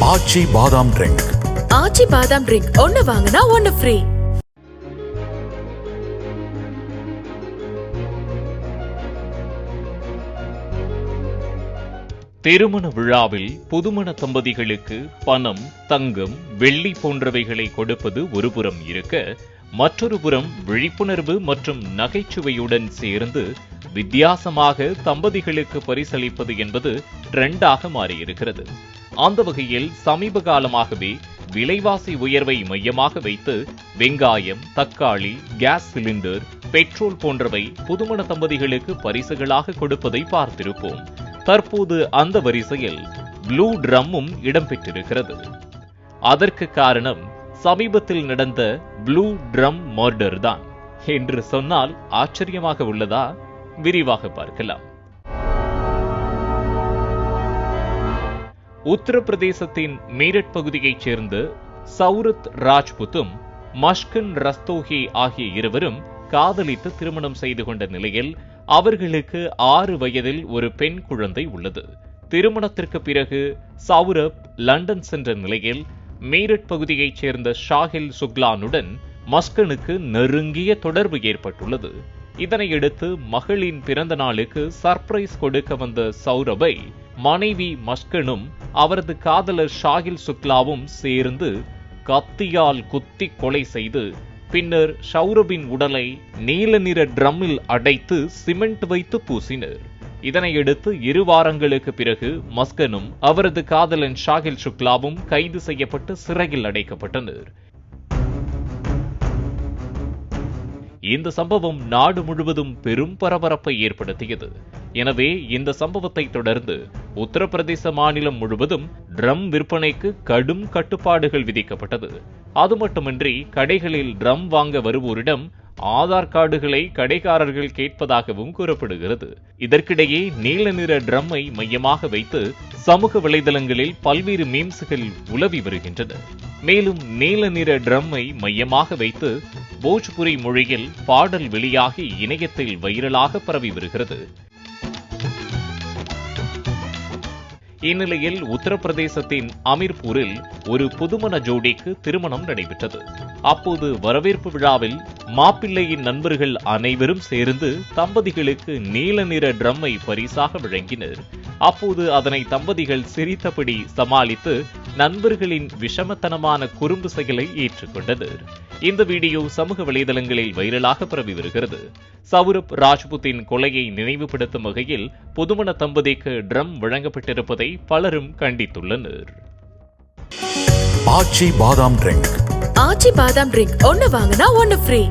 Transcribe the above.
ஆச்சி பாதாம் ட்ரிங்க். ஆச்சி பாதாம் ட்ரிங்க் ஒன்னு வாங்கினா ஒன்னு ஃப்ரீ. திருமண விழாவில் புதுமண தம்பதிகளுக்கு பணம், தங்கம், வெள்ளி போன்றவைகளை கொடுப்பது ஒருபுறம் இருக்க, மற்றொரு புறம் விழிப்புணர்வு மற்றும் நகைச்சுவையுடன் சேர்ந்து வித்தியாசமாக தம்பதிகளுக்கு பரிசளிப்பது என்பது ட்ரெண்டாக மாறியிருக்கிறது. அந்த வகையில் சமீப காலமாகவே விலைவாசி உயர்வை மையமாக வைத்து வெங்காயம், தக்காளி, கேஸ் சிலிண்டர், பெட்ரோல் போன்றவை புதுமண தம்பதிகளுக்கு பரிசுகளாக கொடுப்பதை பார்த்திருப்போம். தற்போது அந்த வரிசையில் ப்ளூ ட்ரம்மும் இடம்பெற்றிருக்கிறது. அதற்கு காரணம் சமீபத்தில் நடந்த ப்ளூ ட்ரம் மர்டர் தான் என்று சொன்னால் ஆச்சரியமாக உள்ளதா? விரிவாக பார்க்கலாம். உத்தரப்பிரதேசத்தின் மீரட் பகுதியைச் சேர்ந்த சௌரத் ராஜ்புத்தும் மஷ்கன் ரஸ்தோகி ஆகிய இருவரும் காதலித்து திருமணம் செய்து கொண்ட நிலையில் அவர்களுக்கு 6 வயதில் ஒரு பெண் குழந்தை உள்ளது. திருமணத்திற்கு பிறகு சௌரப் லண்டன் சென்ற நிலையில் மீரட் பகுதியைச் சேர்ந்த ஷாஹில் சுக்லானுடன் மஸ்கனுக்கு நெருங்கிய தொடர்பு ஏற்பட்டுள்ளது. இதனையடுத்து மகளின் பிறந்த நாளுக்கு சர்ப்ரைஸ் கொடுக்க வந்த சௌரபை மனைவி மஸ்கனும் அவரது காதலர் ஷாஹில் சுக்லாவும் சேர்ந்து கத்தியால் குத்தி கொலை செய்து பின்னர் சௌரபின் உடலை நீல நிற ட்ரம்மில் அடைத்து சிமெண்ட் வைத்து பூசினர். இதனையடுத்து 2 வாரங்களுக்கு பிறகு மஸ்கனும் அவரது காதலன் ஷாஹில் சுக்லாவும் கைது செய்யப்பட்டு சிறையில் அடைக்கப்பட்டனர். இந்த சம்பவம் நாடு முழுவதும் பெரும் பரபரப்பை ஏற்படுத்தியது. எனவே இந்த சம்பவத்தை தொடர்ந்து உத்தரப்பிரதேச மாநிலம் முழுவதும் ட்ரம் விற்பனைக்கு கடும் கட்டுப்பாடுகள் விதிக்கப்பட்டது. அது மட்டுமின்றி கடைகளில் ட்ரம் வாங்க வருவோரிடம் ஆதார் கார்டுகளை கடைக்காரர்கள் கேட்பதாகவும் கூறப்படுகிறது. இதற்கிடையே நீல நிற ட்ரம்மை மையமாக வைத்து சமூக வலைதளங்களில் பல்வேறு மீம்ஸ்கள் உலவி வருகின்றன. மேலும் நீல நிற ட்ரம்மை மையமாக வைத்து போஜ்புரி மொழியில் பாடல் வெளியாகி இணையத்தில் வைரலாக பரவி வருகிறது. இந்நிலையில் உத்தரப்பிரதேசத்தின் அமீர்பூரில் ஒரு புதுமண ஜோடிக்கு திருமணம் நடைபெற்றது. அப்போது வரவேற்பு விழாவில் மாப்பிள்ளையின் நண்பர்கள் அனைவரும் சேர்ந்து தம்பதிகளுக்கு நீல நிற ட்ரம்மை பரிசாக வழங்கினர். அப்போது அதனை தம்பதிகள் சிரித்தபடி சமாளித்து நண்பர்களின் விஷமத்தனமான குறும்பு செயலை ஏற்றுக்கொண்டனர். இந்த வீடியோ சமூக வலைதளங்களில் வைரலாக பரவி வருகிறது. சௌரப் ராஜ்புத்தின் கொலையை நினைவுபடுத்தும் வகையில் புதுமண தம்பதிக்கு ட்ரம் வழங்கப்பட்டிருப்பதை பலரும் கண்டித்துள்ளனர். ஆச்சி பாதாம் ட்ரிங்க். ஆச்சி பாதாம் ட்ரிங்க் ஒன்னு வாங்கினா ஒன்னு ஃப்ரீ.